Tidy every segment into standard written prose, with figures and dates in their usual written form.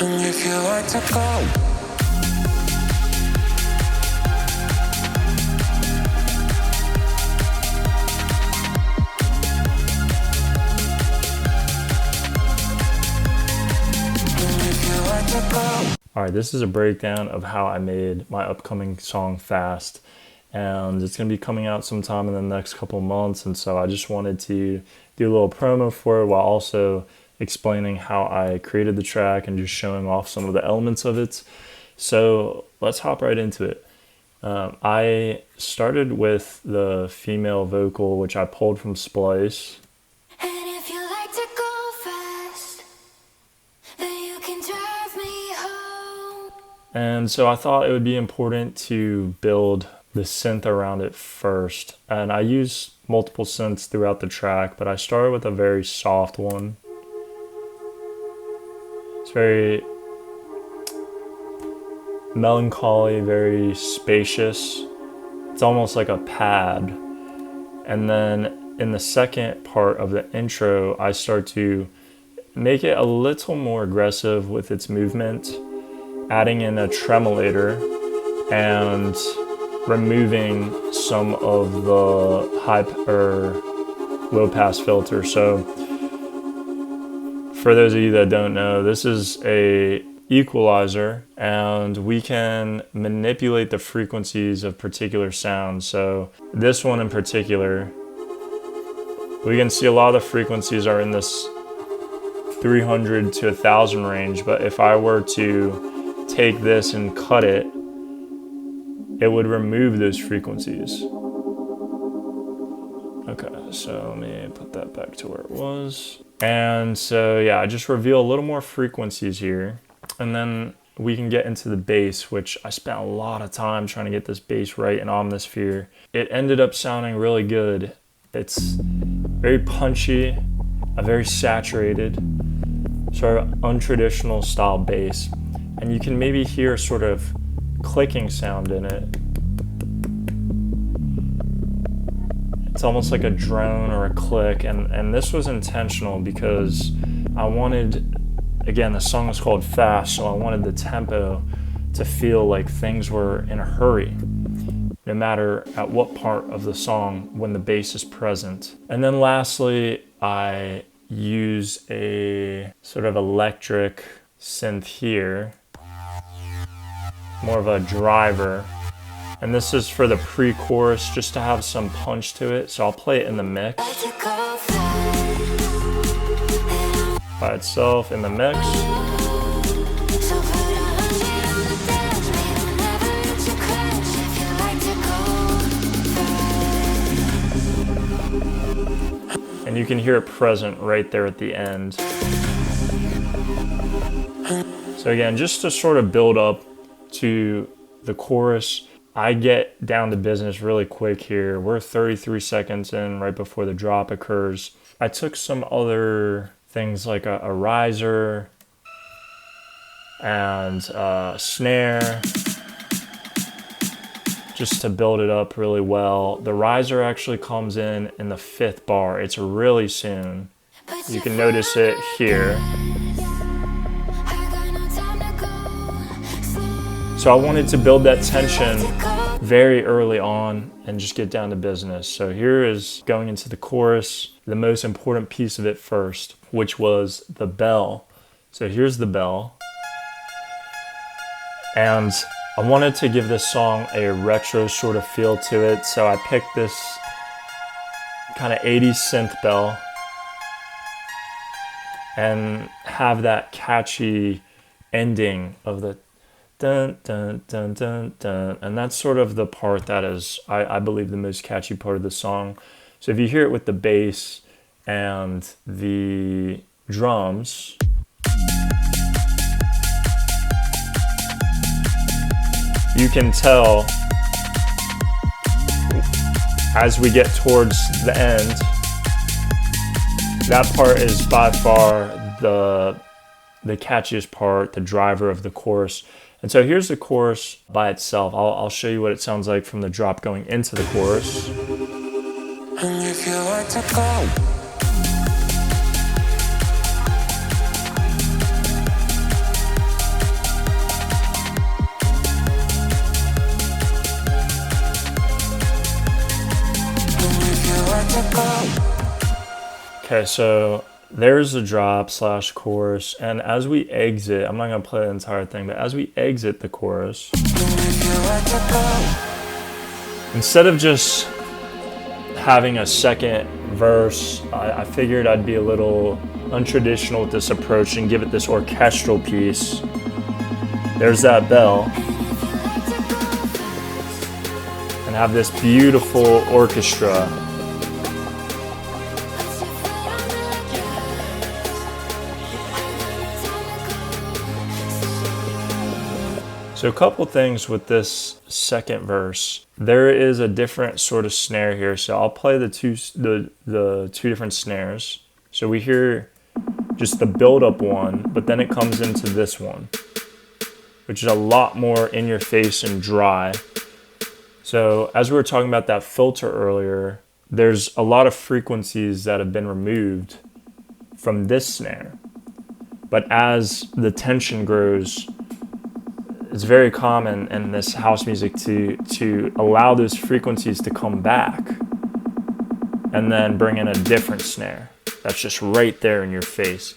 And if you like to go. Alright, this is a breakdown of how I made my upcoming song Fast, and it's going to be coming out sometime in the next couple of months, and so I just wanted to do a little promo for it while also explaining how I created the track and just showing off some of the elements of it. So let's hop right into it. I started with the female vocal, which I pulled from Splice. And so I thought it would be important to build the synth around it first. And I use multiple synths throughout the track, but I started with a very soft one. It's very melancholy, very spacious. It's almost like a pad. And then in the second part of the intro, I start to make it a little more aggressive with its movement, adding in a tremolator and removing some of the high or low pass filter. So for those of you that don't know, this is a equalizer, and we can manipulate the frequencies of particular sounds. So this one in particular, we can see a lot of the frequencies are in this 300 to 1000 range, but if I were to take this and cut it, it would remove those frequencies. Okay, so let me put that back to where it was. And so yeah, I just reveal a little more frequencies here, and then we can get into the bass, which I spent a lot of time trying to get this bass right in Omnisphere. It ended up sounding really good. It's very punchy, a very saturated, sort of untraditional style bass. And you can maybe hear sort of clicking sound in it. It's almost like a drone or a click, and this was intentional because I wanted, again, the song is called Fast, so I wanted the tempo to feel like things were in a hurry, no matter at what part of the song when the bass is present. And then lastly, I use a sort of electric synth here, more of a driver, and this is for the pre-chorus just to have some punch to it, so I'll play it in the mix by itself in the mix. And you can hear it present right there at the end. So again, just to sort of build up to the chorus, I get down to business really quick here. We're 33 seconds in, right before the drop occurs. I took some other things like a riser and a snare just to build it up really well. The riser actually comes in the 5th bar. It's really soon. You can notice it here. So I wanted to build that tension very early on and just get down to business. So here is going into the chorus, the most important piece of it first, which was the bell. So here's the bell. And I wanted to give this song a retro sort of feel to it. So I picked this kind of 80s synth bell and have that catchy ending of the dun, dun, dun, dun, dun. And that's sort of the part that is, I believe, the most catchy part of the song. So if you hear it with the bass and the drums, you can tell as we get towards the end, that part is by far the catchiest part, the driver of the chorus. And so here's the chorus by itself. I'll show you what it sounds like from the drop going into the chorus. And if you like to go. Okay, so there's the drop slash chorus, and as we exit, I'm not gonna play the entire thing, but as we exit the chorus, instead of just having a second verse, I figured I'd be a little untraditional with this approach and give it this orchestral piece. There's that bell. And have this beautiful orchestra. So a couple things with this second verse. There is a different sort of snare here. So I'll play the two different snares. So we hear just the build-up one, but then it comes into this one, which is a lot more in your face and dry. So as we were talking about that filter earlier, there's a lot of frequencies that have been removed from this snare. But as the tension grows, it's very common in this house music to allow those frequencies to come back and then bring in a different snare that's just right there in your face.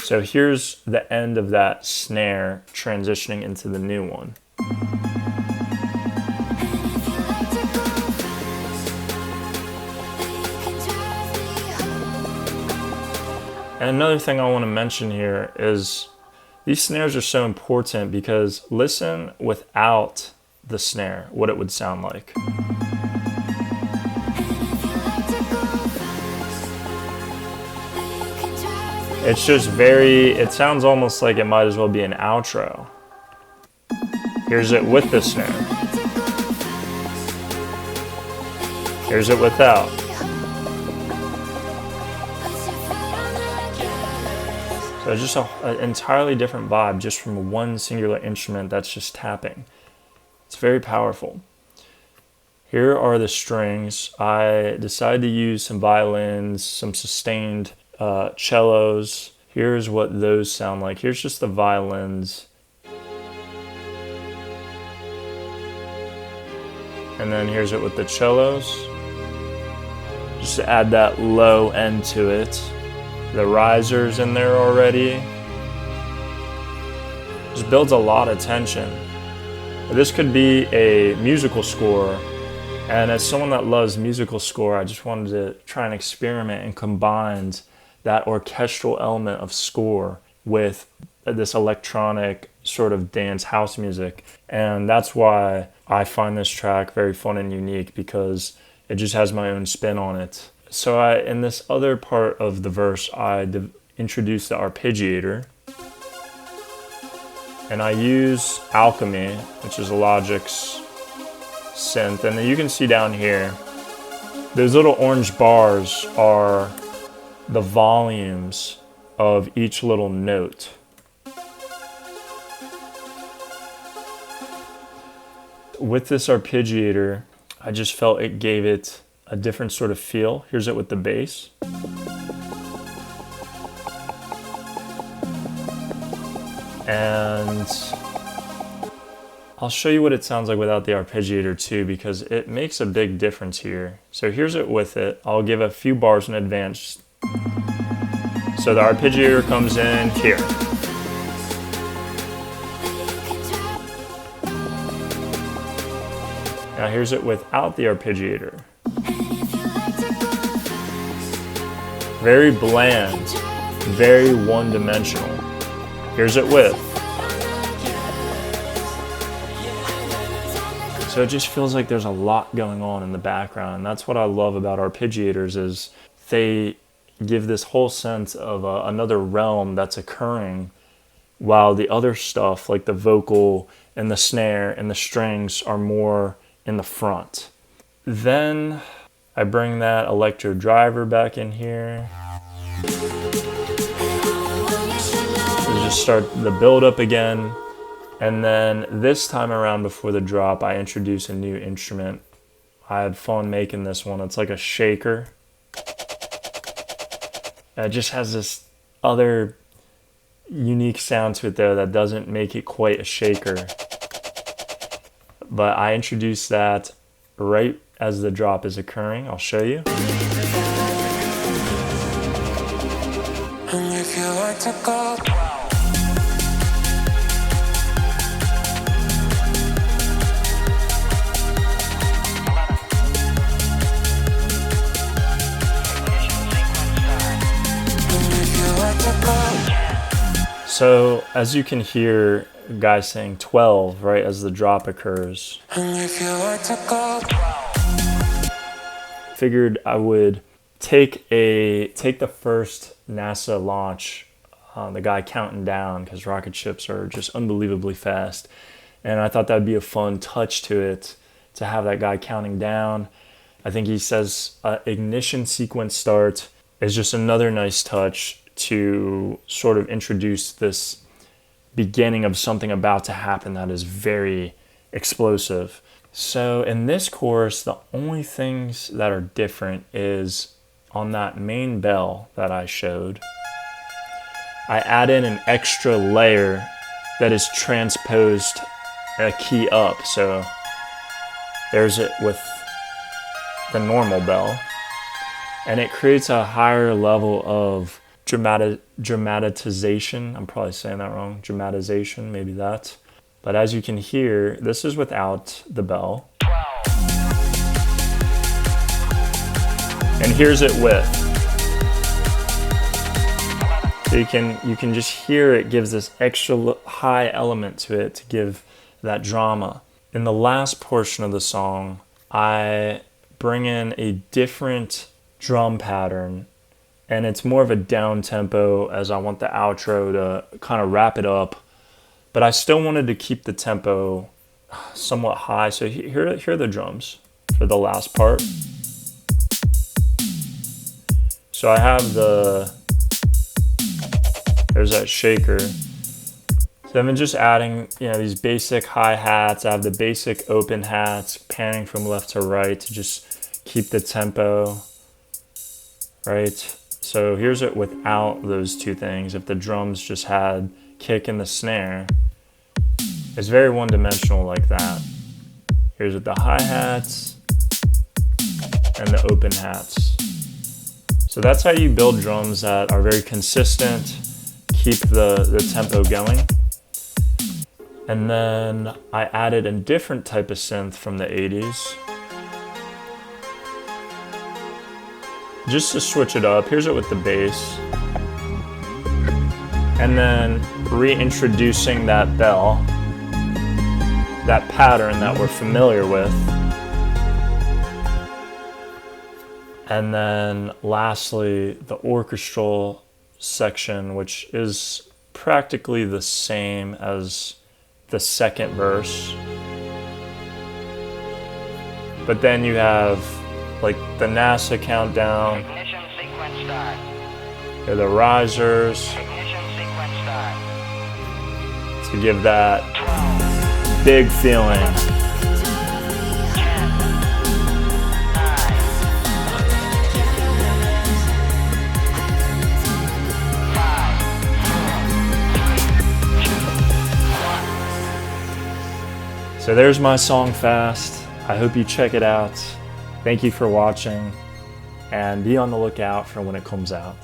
So here's the end of that snare transitioning into the new one. And another thing I want to mention here is these snares are so important because listen without the snare, what it would sound like. It's just it sounds almost like it might as well be an outro. Here's it with the snare. Here's it without. So it's just an entirely different vibe just from one singular instrument that's just tapping. It's very powerful. Here are the strings. I decided to use some violins, some sustained cellos. Here's what those sound like. Here's just the violins. And then here's it with the cellos. Just to add that low end to it. The risers in there already. Just builds a lot of tension. This could be a musical score, and as someone that loves musical score, I just wanted to try and experiment and combine that orchestral element of score with this electronic sort of dance house music. And that's why I find this track very fun and unique, because it just has my own spin on it. So in this other part of the verse, I introduced the arpeggiator. And I use Alchemy, which is a Logic's synth. And then you can see down here, those little orange bars are the volumes of each little note. With this arpeggiator, I just felt it gave it a different sort of feel. Here's it with the bass. And I'll show you what it sounds like without the arpeggiator too, because it makes a big difference here. So here's it with it. I'll give a few bars in advance. So the arpeggiator comes in here. Now here's it without the arpeggiator. Very bland, very one-dimensional. Here's it with. So it just feels like there's a lot going on in the background. And that's what I love about arpeggiators, is they give this whole sense of another realm that's occurring, while the other stuff like the vocal and the snare and the strings are more in the front. Then I bring that electro driver back in here. Just start the build up again. And then this time around before the drop, I introduce a new instrument. I had fun making this one. It's like a shaker. It just has this other unique sound to it there that doesn't make it quite a shaker. But I introduced that right as the drop is occurring. I'll show you. you want to go. And if you want to go. So as you can hear, guy saying 12 right as the drop occurs. And if you want to go. Figured I would take the first NASA launch, the guy counting down, because rocket ships are just unbelievably fast, and I thought that would be a fun touch to it to have that guy counting down. I think he says ignition sequence start is just another nice touch to sort of introduce this beginning of something about to happen that is very explosive. So in this chorus, the only things that are different is on that main bell that I showed, I add in an extra layer that is transposed a key up. So there's it with the normal bell, and it creates a higher level of dramatization. I'm probably saying that wrong. Dramatization, maybe that. But as you can hear, this is without the bell. And here's it with. So you can just hear it gives this extra high element to it to give that drama. In the last portion of the song, I bring in a different drum pattern, and it's more of a down tempo as I want the outro to kind of wrap it up. But I still wanted to keep the tempo somewhat high. So here are the drums for the last part. So I have there's that shaker. So I've been just adding, these basic hi-hats. I have the basic open hats, panning from left to right to just keep the tempo, right? So here's it without those two things. If the drums just had kick and the snare, it's very one-dimensional like that. Here's with the hi-hats and the open hats. So that's how you build drums that are very consistent, keep the tempo going. And then I added a different type of synth from the 80s. Just to switch it up, here's it with the bass. And then reintroducing that bell, that pattern that we're familiar with. And then lastly, the orchestral section, which is practically the same as the second verse. But then you have like the NASA countdown, Ignition sequence start. the risers, Ignition sequence start. to give that 12, big feeling. 10, 9, 5, 4, 3, 2, 1. So there's my song Fast. I hope you check it out. Thank you for watching, and be on the lookout for when it comes out.